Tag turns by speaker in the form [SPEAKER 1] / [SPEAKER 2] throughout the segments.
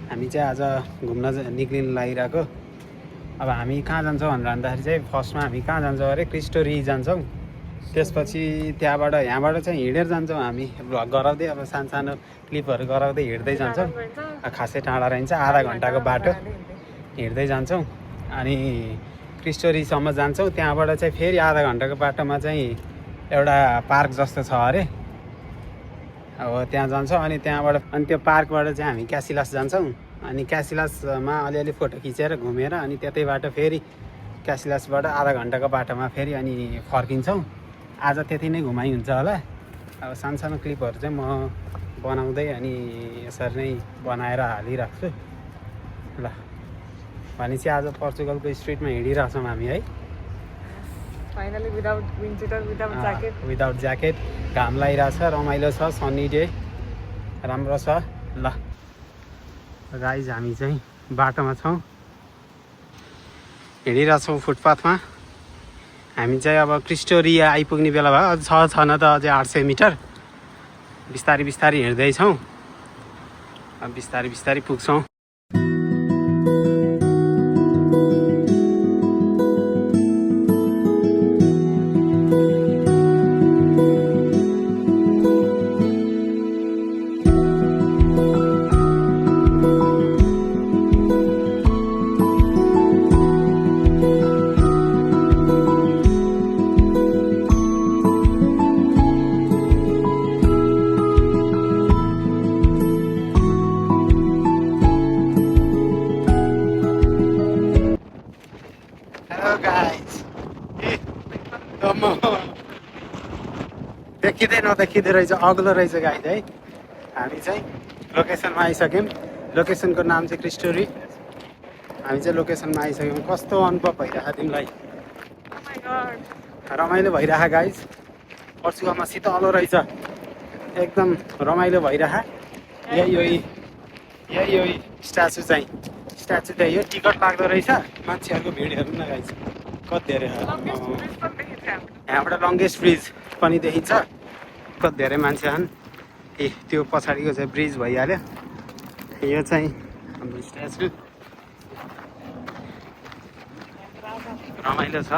[SPEAKER 1] हामी चाहिँ आज घुम्न निक्लिनु लागिरहेको। अब हामी कहाँ जान्छौँ भनेर भन्दाखेरि चाहिँ फर्स्टमा हामी कहाँ जान्छौँ अरे क्रिस्टोरी जान्छौँ। त्यसपछि त्यहाँबाट यहाँबाट चाहिँ हिँडेर जान्छौँ हामी, भ्लग गराउँदै अब सानो क्लिपहरू गराउँदै हिँड्दै जान्छौँ। खासै टाढा रहन्छ, आधा घन्टाको बाटो हिँड्दै जान्छौँ अनि क्रिस्टोरीसम्म जान्छौँ। त्यहाँबाट चाहिँ फेरि आधा घन्टाको बाटोमा चाहिँ एउटा पार्क जस्तो छ अरे, अब त्यहाँ जान्छौँ। अनि त्यहाँबाट अनि त्यो पार्कबाट चाहिँ हामी क्यासिलास जान्छौँ। अनि क्यासिलासमा अलिअलि फोटो खिचेर घुमेर अनि त्यतैबाट फेरि क्यासिलासबाट आधा घन्टाको बाटोमा फेरि अनि फर्किन्छौँ। आज त्यति नै घुमाइ हुन्छ होला। अब सानो क्लिपहरू चाहिँ म बनाउँदै अनि यसरी नै बनाएर हालिराख्छु ल। भनेपछि आज पोर्चुगलको स्ट्रिटमा हिँडिरहेछौँ हामी है,
[SPEAKER 2] finally without winter
[SPEAKER 1] without jacket. घाम लागिरहेछ, रमाइलो छ, सन्नी डे राम्रो छ ल। गाइज हामी चाहिँ बाटोमा छौँ, हिँडिरहेछौँ फुटपाथमा। हामी चाहिँ अब क्रिस्टोरी आइपुग्ने बेला भयो, अझ छ न त अझै 800 मिटर। बिस्तारै हिँड्दैछौँ, अब बिस्तारै पुग्छौँ। देखिँदै रहेछ, अग्लो रहेछ गाइज है। हामी चाहिँ लोकेसनमा आइसक्यौँ। लोकेसनको नाम चाहिँ क्रिस्टोरी। हामी चाहिँ लोकेसनमा आइसक्यौँ। कस्तो अनुभव भइरहेको तिमीलाई? रमाइलो भइरह गाइज। पर्चुगलमा शीतलो रहेछ, एकदम रमाइलो भइरह। यही हो स्ट्याचु चाहिँ, स्ट्याचु त्यही हो। टिकट लाग्दो रहेछ, मान्छेहरूको भिड हेर्नु न गाइज कति धेरै। यहाँबाट लङ्गेस्ट ब्रिज पनि देखिन्छ, कति धेरै मान्छे छन्। ए त्यो पछाडिको चाहिँ ब्रिज भइहाल्यो। यो चाहिँ हाम्रो स्ट्याचु रमाइलो छ।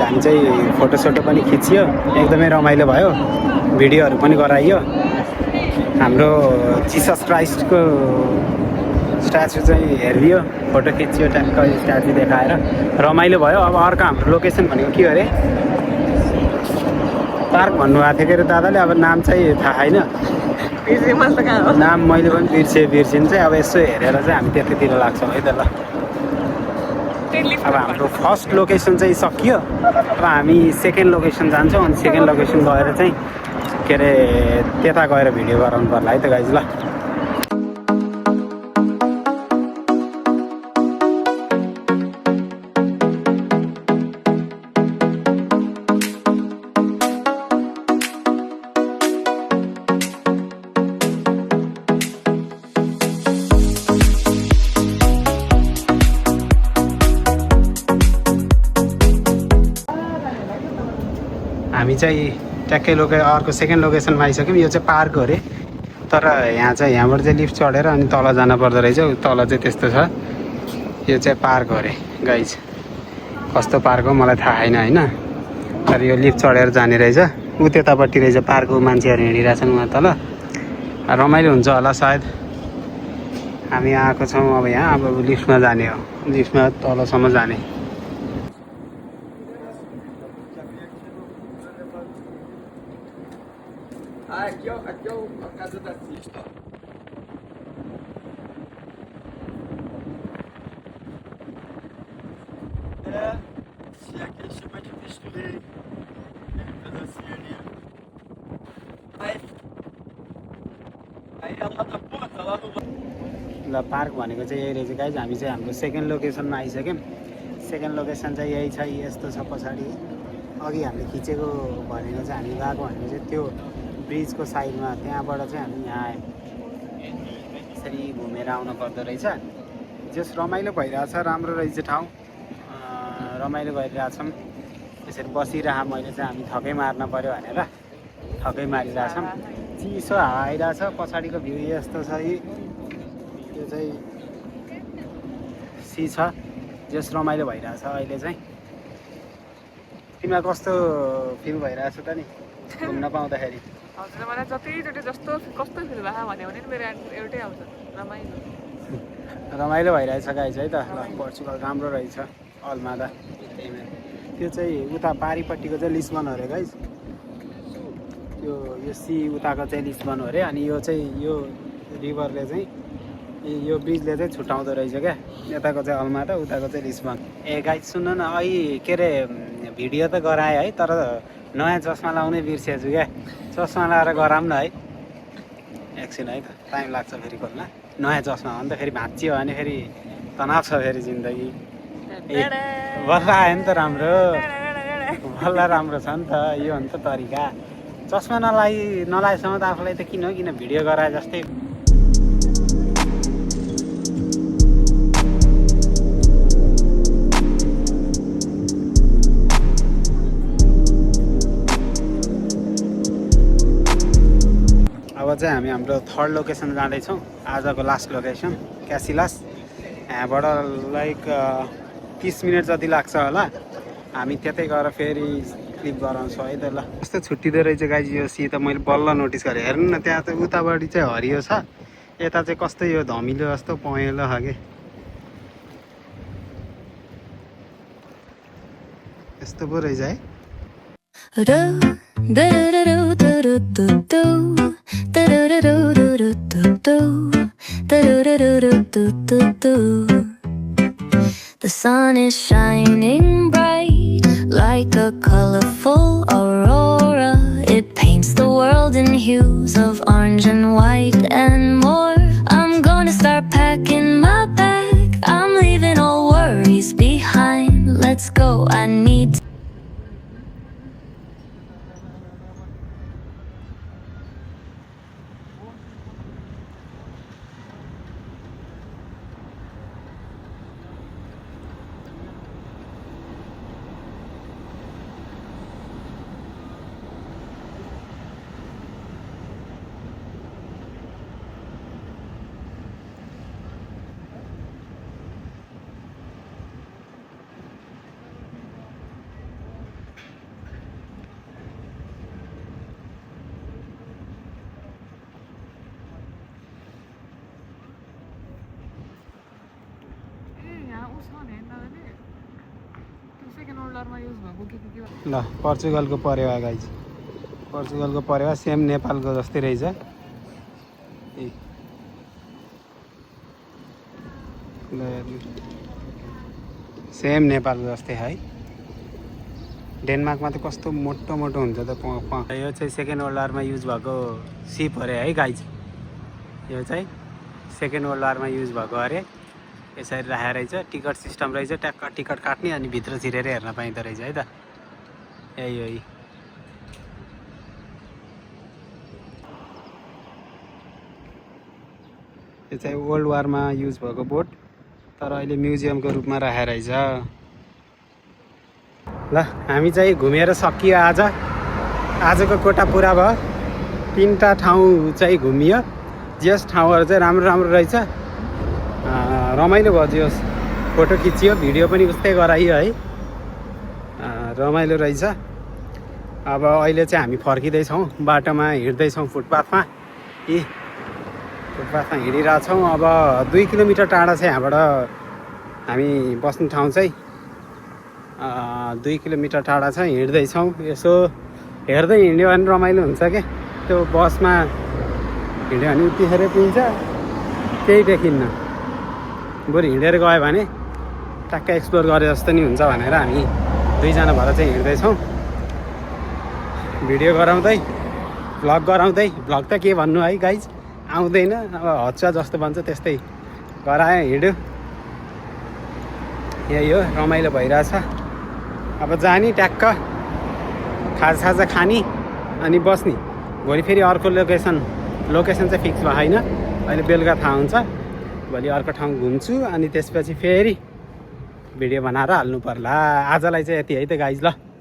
[SPEAKER 1] हामी चाहिँ फोटोसोटो पनि खिचियो, एकदमै रमाइलो भयो। भिडियोहरू पनि गराइयो। हाम्रो जिसस क्राइस्टको स्ट्याचु चाहिँ हेरियो, फोटो खिचियो, ट्याक्क स्ट्याचु देखाएर रमाइलो भयो। अब अर्को हाम्रो लोकेसन भनेको के अरे, पार्क भन्नुभएको थियो के अरे दादाले। अब नाम चाहिँ थाहा छैन, नाम मैले पनि बिर्सिनु चाहिँ। अब यसो हेरेर चाहिँ हामी त्यतातिर लाग्छौँ है त ल। अब हाम्रो फर्स्ट लोकेसन चाहिँ सकियो। अब हामी सेकेन्ड लोकेसन जान्छौँ। अनि सेकेन्ड लोकेसन गएर चाहिँ के अरे त्यता गएर भिडियो गराउनु पर्ला है त गाइज ल। हामी चाहिँ ट्याक्कै अर्को सेकेन्ड लोकेसनमा आइसक्यौँ। यो चाहिँ पार्क हो अरे, तर यहाँ चाहिँ यहाँबाट चाहिँ लिफ्ट चढेर अनि तल जान पर्दो रहेछ। तल चाहिँ त्यस्तो छ। यो चाहिँ पार्क हो अरे गाइज, कस्तो पार्क हो मलाई थाहा छैन होइन। तर यो लिफ्ट चढेर जाने रहेछ। ऊ त्यतापट्टि रहेछ पार्कको मान्छेहरू हिँडिरहेछन् उहाँ तल। रमाइलो हुन्छ होला सायद। हामी आएको छौँ अब यहाँ, अब लिफ्टमा जाने हो, लिफ्टमा तलसम्म जाने। ल पार्क भनेको चाहिँ यही रहेछ गाइज। हामी चाहिँ हाम्रो सेकेन्ड लोकेसनमा आइसक्यौँ। सेकेन्ड लोकेसन चाहिँ यही छ, यस्तो छ पछाडि। अघि हामीले खिचेको भनेको चाहिँ हामी गएको भनेको चाहिँ त्यो ब्रिजको साइडमा, त्यहाँबाट चाहिँ हामी यहाँ आयौँ। यसरी घुमेर आउनु पर्दो रहेछ। जस रमाइलो भइरहेछ, राम्रो रहेछ ठाउँ, रमाइलो गरिरहेछौँ। यसरी बसिरह मैले चाहिँ हामी थकै मार्न पऱ्यो भनेर थकै मारिरहेछौँ। चिसो हावा आइरहेछ। पछाडिको भ्यू यस्तो छ। यो चाहिँ सी छ। जस रमाइलो भइरहेछ अहिले चाहिँ। तिमीलाई कस्तो फिल भइरहेछ त नि घुम्न पाउँदाखेरि?
[SPEAKER 2] हजुर मलाई जतिचोटि जस्तो कस्तो फिल भयो भन्यो भने मेरो एन्सर एउटै आउँछ, रमाइलो।
[SPEAKER 1] रमाइलो भइरहेछ गाइज है त। ल पोर्चुगल राम्रो रहेछ अल्मादा। त्यो चाहिँ उता पारिपट्टिको चाहिँ लिस्बन हो अरे गाइज। यो सी उताको चाहिँ लिस्बन हो अरे। अनि यो चाहिँ यो रिभरले चाहिँ यो ब्रिजले चाहिँ छुट्याउँदो रहेछ क्या। यताको चाहिँ अल्मादा, उताको चाहिँ लिस्बन। ए गाइज सुन्नु न, अहिले के अरे भिडियो त गराएँ है, तर नयाँ चस्मा लाउनै बिर्सेछु क्या। चस्मा लाएर गराऊँ न है एकछिन है त, टाइम लाग्छ फेरि खोल्न। नयाँ चस्मा हो नि त, फेरि भाँचियो भने फेरि तनाव छ फेरि जिन्दगी। ए बल्ल आयो नि त राम्रो, बल्ल राम्रो छ नि त। यो हो नि त तरिका। चस्मा नलाएसम्म त आफूलाई त किन भिडियो गराए जस्तै। अब चाहिँ हामी हाम्रो थर्ड लोकेसन जाँदैछौँ। आजको लास्ट लोकेसन क्यासिलास। यहाँबाट लाइक 30 मिनट जति लाग्छ होला। हामी त्यतै गएर फेरि क्लिप गराउँछौँ है त। ल कस्तो छुट्टिँदो रहेछ गाइज यो सी त। मैले बल्ल नोटिस गरेँ। हेर्नु न, त्यहाँ चाहिँ उतापट्टि चाहिँ हरियो छ, यता चाहिँ कस्तो यो धमिलो जस्तो पहेँलो खाले यस्तो पो रहेछ है।
[SPEAKER 3] The sun is shining bright like a colorful aurora. It paints the world in hues of orange and white and more. I'm gonna start packing my bag. I'm leaving all worries behind. Let's go, I need to
[SPEAKER 1] ल पोर्चुगलको परेवा guys, पोर्चुगलको परेवा same नेपालको जस्तै रहेछ। Same नेपालको जस्तै है। डेनमार्कमा त कस्तो मोटो मोटो हुन्छ त यो चाहिँ सेकेन्ड वर्ल्ड वारमा युज भएको सिप अरे है गाइज। यो चाहिँ सेकेन्ड वर्ल्ड वारमा युज भएको अरे। यसरी राखेको रहेछ, टिकट सिस्टम रहेछ, ट्याक्क टिकट काट्ने अनि भित्र छिरेर हेर्न पाइँदो रहेछ है त। यही हो। यो चाहिँ वर्ल्ड वारमा युज भएको बोट, तर अहिले म्युजियमको रूपमा राखेको रहेछ। ल हामी चाहिँ घुमेर सकियो। आजको कोटा पुरा भयो। 3टा ठाउँ चाहिँ घुमियो। जस ठाउँहरू चाहिँ राम्रो राम्रो रहेछ, रमाइलो भयो। जस फोटो खिचियो, भिडियो पनि उस्तै गराइयो है। रमाइलो रहेछ। अब अहिले चाहिँ हामी फर्किँदैछौँ, बाटोमा हिँड्दैछौँ फुटपाथमा। फुटपाथमा हिँडिरहेछौँ। अब 2 किलोमिटर टाढा छ यहाँबाट हामी बस्ने ठाउँ चाहिँ। 2 किलोमिटर टाढा छ, हिँड्दैछौँ। यसो हेर्दै हिँड्यो भने रमाइलो हुन्छ क्या। त्यो बसमा हिँड्यो भने उतिखेर पिन्छ, केही देखिन्न। बरु हिँडेर गयो भने टक्क एक्सप्लोर गरे जस्तो नि हुन्छ भनेर हामी 2 जना भएर चाहिँ हिँड्दैछौँ। भिडियो गराउँदै भ्लग गराउँदै, भ्लग त के भन्नु है गाइज, आउँदैन। अब हच्चा जस्तो भन्छ त्यस्तै गरायो, हिँड्यो। यही हो, रमाइलो भइरहेछ। अब जाने ट्याक्क खाजासाजा खाने अनि बस्ने। भोलि फेरि अर्को लोकेसन चाहिँ फिक्स भएको छैन, अहिले बेलुका थाहा हुन्छ। भोलि अर्को ठाउँ घुम्छु अनि त्यसपछि फेरि भिडियो बनाएर हाल्नु पर्ला। आजलाई चाहिँ यति है त गाइज, ल।